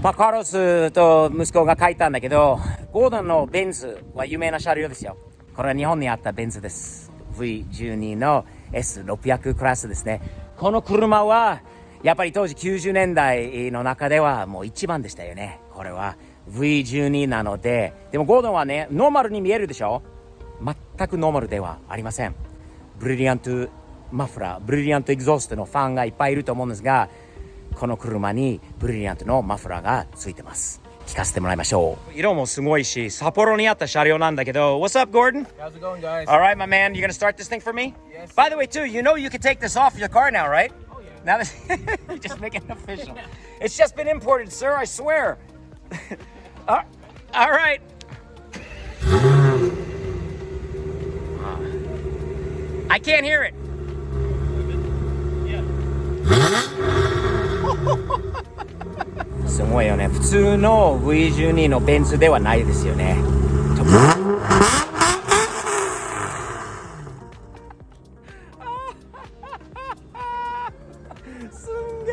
カーロスと息子が書いたんだけど、ゴードンのベンツは有名な車両ですよ。これは日本にあったベンツです。V12 の S600 クラスですね。この車はやっぱり当時90年代の中ではもう一番でしたよね。これは V12 なので、でもゴードンはね、ノーマルに見えるでしょ。全くノーマルではありません。ブリリアントマフラー、ブリリアントエグゾーストのファンがいっぱいいると思うんですが、この車にブリリアントのマフラーがついてます。聞かせてもらいましょう。色もすごいし、札幌にあった車両なんだけど。What's up, Gordon? How's it going, guys? All right, my man. You gonna start this thing for me? Yes. By the way, too, you know you can take this off your car now, right? Oh, yeah. Now that you just make it official. It's just been imported, sir. I swear. All right. I can't hear it. Yeah. すごいよね。普通の V12 のベンツではないですよね。すんげ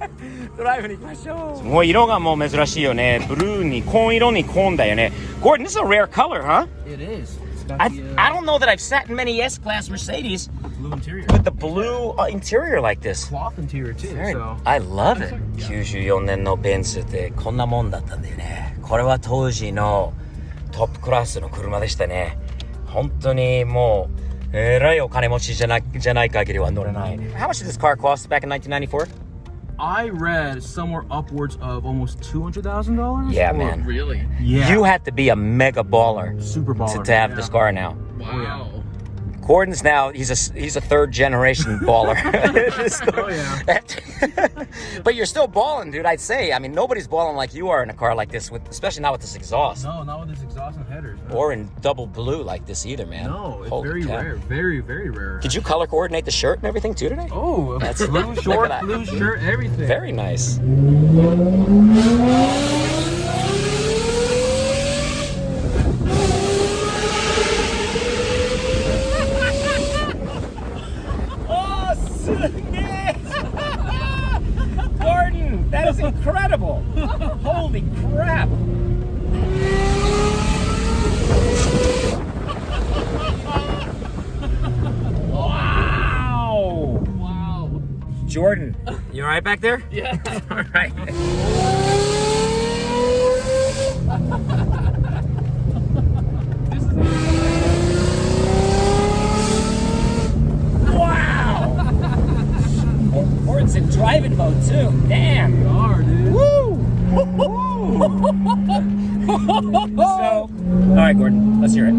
ー。ドライブに行きましょう。すごい色がもう珍しいよね。ブルーに紺色に紺だよね。Gordon, this is a rare color, huh? It is. It's got I the don't know that I've sat in many S-Class Mercedes blue interior. with the blue interior like this. Cloth interior, too. So. I love it. 94年のベンツってこんなもんだったんだよね。これは当時のトップクラスの車でしたね。本当にもうえらいお金持ちじゃない限りは乗れない。How much did this car cost back in 1994? I read somewhere upwards of almost $200,000. Yeah, man. Really? Yeah. You had to be a mega baller Super baller to have this car now. Wow. Gordon's now he's a third generation baller. Oh yeah. But you're still balling, dude. I'd say. I mean, nobody's balling like you are in a car like this, especially not with this exhaust, No, not with this exhaust and headers. Man. or in double blue like this either, man. No, it's Holy very cow. rare. Very, very rare. Did you color coordinate the shirt and everything too today? Oh, That's- blue look short, at that. blue shirt, everything. Very nice. Gordon, that is incredible. Holy crap. Wow. Wow. Jordan, you all right back there? Yeah. All right. Wow. Gordon's in driving mode too. Damn. You are, dude. Woo! So, all right, Gordon, let's hear it.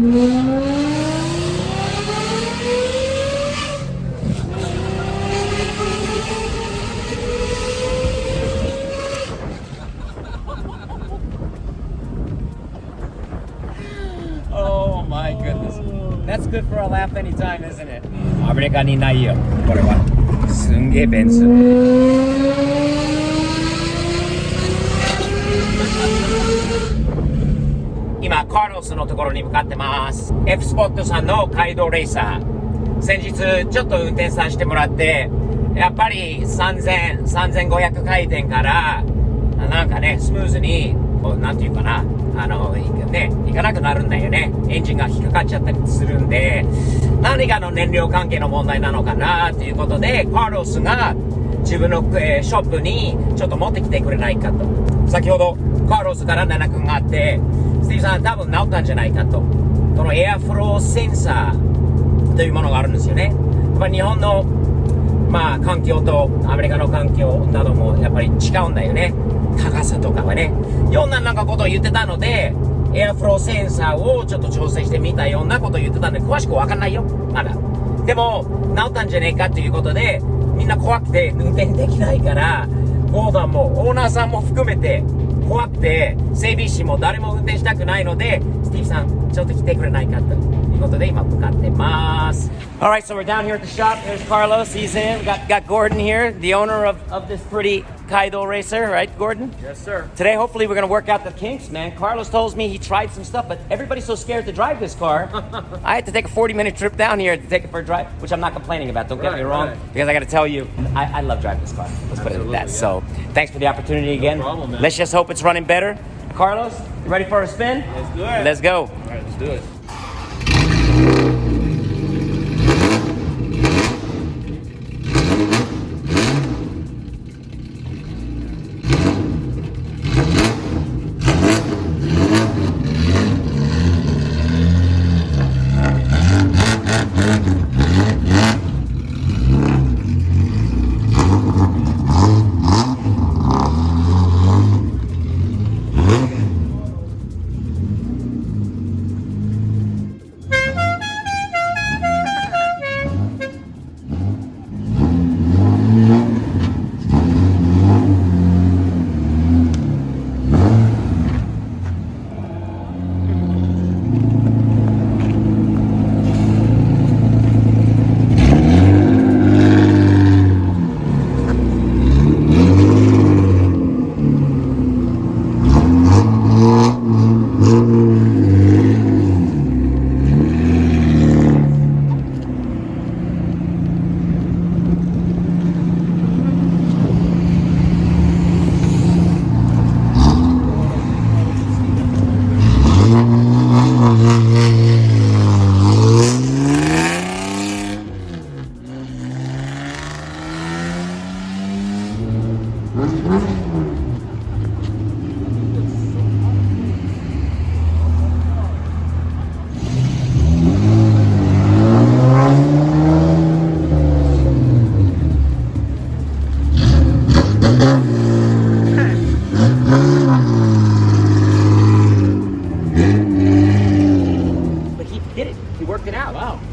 Oh my goodness. That's good for a laugh anytime, isn't it? アメリカにないよ、これは。すんげえベンツ。今カーロスのところに向かってます。 F スポットさんの街道レーサー、先日ちょっと運転させてもらって、やっぱり3500回転からなんかね、スムーズになんていうかな、行かなくなるんだよね。エンジンが引っかかっちゃったりするんで、何かの燃料関係の問題なのかなということで、カーロスが自分の、ショップにちょっと持ってきてくれないかと。先ほどカーロスから連絡があって、スティーブさん多分直ったんじゃないかと。このエアフローセンサーというものがあるんですよね。やっぱり日本の環境とアメリカの環境などもやっぱり違うんだよね。高さとかはね。いろんなことを言ってたので、エアフローセンサーをちょっと調整してみたようなことを言ってたので、詳しくわかんないよ、まだ。でも、直ったんじゃねえかということで、みんな怖くて運転できないから、ゴードンもオーナーさんも含めて怖くて、整備士も誰も運転したくないので、スティーブさん、ちょっと来てくれないかということで今向かってます。Alright, so we're down here at the shop. There's Carlos, he's in. Got Gordon here, the owner of this pretty Kaido racer, right, Gordon? Yes, sir. Today, hopefully, we're going to work out the kinks, man. Carlos tells me he tried some stuff, but everybody's so scared to drive this car. I had to take a 40-minute trip down here to take it for a drive, which I'm not complaining about, don't get me wrong, because I got to tell you, I love driving this car. Let's put it like that. Yeah. So, thanks for the opportunity again. No problem, man. Let's just hope it's running better. Carlos, you ready for a spin? Let's do it. Let's go. All right, let's do it.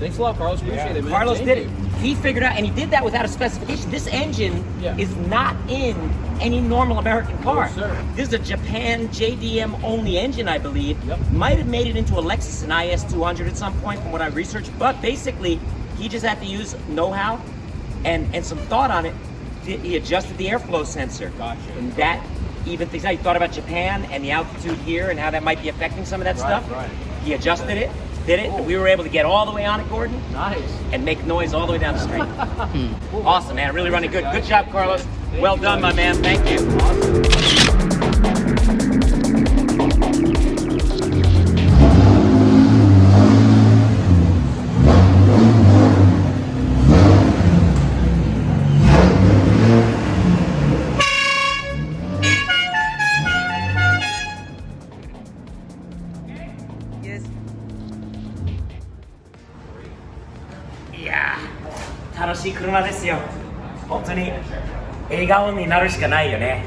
Thanks a lot, Carlos. Appreciate it, man. Carlos did it. He figured out, and he did that without a specification. This engine is not in any normal American car. No, sir. This is a Japan JDM only engine, I believe. Yep. Might have made it into a Lexus and IS 200 at some point from what I researched, but basically, he just had to use know-how and some thought on it. He adjusted the airflow sensor. Gotcha. And that even things out. He thought about Japan and the altitude here and how that might be affecting some of that stuff. Right. He adjusted it, did it, and we were able to get all the way on it, Gordon. Nice. And make noise all the way down the street. Awesome, man. Really running good. Good job, Carlos. Well done, my man. Thank you.いやー、楽しい車ですよ。本当に笑顔になるしかないよね。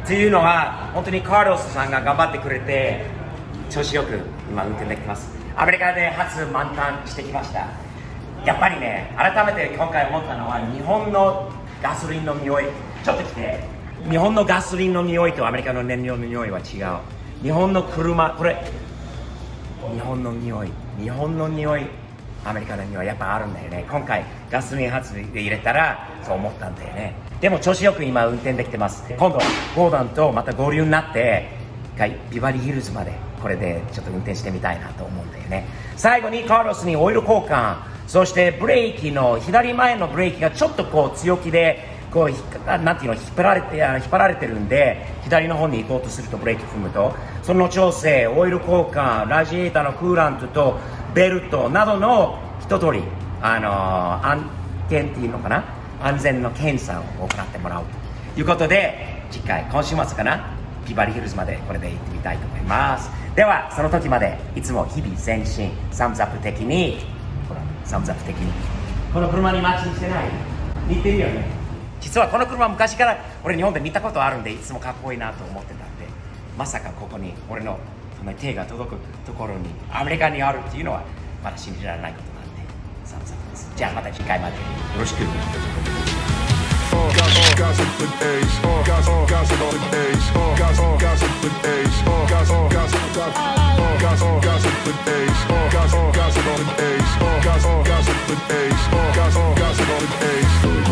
というのは本当にカルロスさんが頑張ってくれて調子よく今運転できます。アメリカで初満タンしてきました。やっぱりね、改めて今回思ったのは日本のガソリンの匂い。ちょっと来て。日本のガソリンの匂いとアメリカの燃料の匂いは違う。日本の車、これ日本の匂い、アメリカの匂いやっぱあるんだよね。今回ガソリン発で入れたらそう思ったんだよね。でも調子よく今運転できてます。今度ゴーダンとまた合流になってビバリーヒルズまでこれでちょっと運転してみたいなと思うんだよね。最後にカルロスにオイル交換、そしてブレーキの左前のブレーキがちょっとこう強気でこうなんていうの引っ張られてるんで左の方に行こうとするとブレーキ踏むとその調整、オイル交換、ラジエーターのクーラントとベルトなどの一通り安全っていうのかな、安全の検査を行ってもらうということで次回今週末かなビバリーヒルズまでこれで行ってみたいと思います。ではその時までいつも日々前進サムズアップ的にこの車にマッチンしてない似てるよね。実はこの車昔から俺日本で見たことあるんでいつもかっこいいなと思ってたんでまさかここに俺の手が届くところにアメリカにあるっていうのはまだ信じられないことなんでサムズアップです。じゃあまた次回までよろしく。Gossip on the